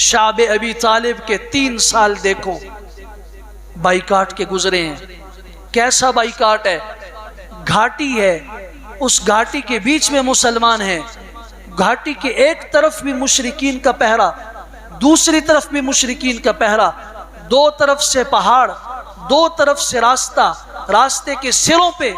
شعب ابی طالب کے 3 سال دیکھو بائیکاٹ کے گزرے ہیں. کیسا بائیکاٹ ہے؟ گھاٹی ہے، اس گھاٹی کے بیچ میں مسلمان ہیں، گھاٹی کے ایک طرف بھی مشرکین کا پہرا، دوسری طرف بھی مشرکین کا پہرا، 2 طرف سے پہاڑ، 2 طرف سے راستہ، راستے کے سروں پہ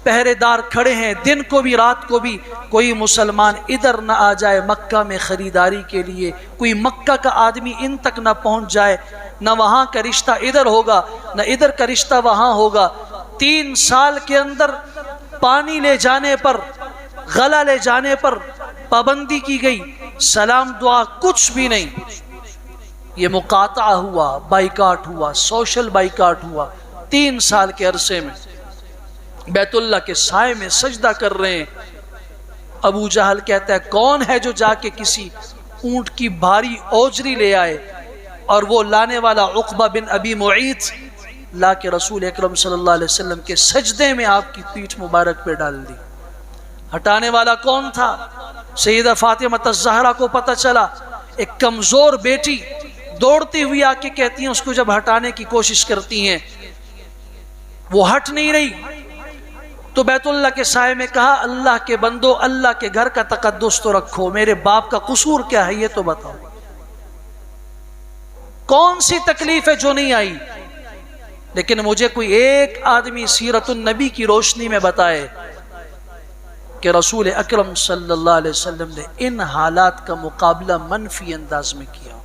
پہرے دار کھڑے ہیں، دن کو بھی رات کو بھی. کوئی مسلمان ادھر نہ آ جائے مکہ میں خریداری کے لیے، کوئی مکہ کا آدمی ان تک نہ پہنچ جائے، نہ وہاں کا رشتہ ادھر ہوگا نہ ادھر کا رشتہ وہاں ہوگا. 3 سال کے اندر پانی لے جانے پر، غلہ لے جانے پر پابندی کی گئی، سلام دعا کچھ بھی نہیں. یہ مقاطعہ ہوا، بائیکاٹ ہوا، سوشل بائیکاٹ ہوا. 3 سال کے عرصے میں بیت اللہ کے سائے میں سجدہ کر رہے ہیں. ابو جہل کہتا ہے کون ہے جو جا کے کسی اونٹ کی بھاری اوجری لے آئے، اور وہ لانے والا عقبہ بن ابی معیط لا کے رسول اکرم صلی اللہ علیہ وسلم کے سجدے میں آپ کی پیٹھ مبارک پہ ڈال دی. ہٹانے والا کون تھا؟ سیدہ فاطمہ الزہرا کو پتہ چلا. ایک کمزور بیٹی دوڑتی ہوئی آ کے کہتی ہیں، اس کو جب ہٹانے کی کوشش کرتی ہیں وہ ہٹ نہیں رہی، تو بیت اللہ کے سائے میں کہا اللہ کے بندو، اللہ کے گھر کا تقدس تو رکھو، میرے باپ کا قصور کیا ہے یہ تو بتاؤ، کون سی تکلیف ہے جو نہیں آئی؟ لیکن مجھے کوئی ایک آدمی سیرت النبی کی روشنی میں بتائے کہ رسول اکرم صلی اللہ علیہ وسلم نے ان حالات کا مقابلہ منفی انداز میں کیا.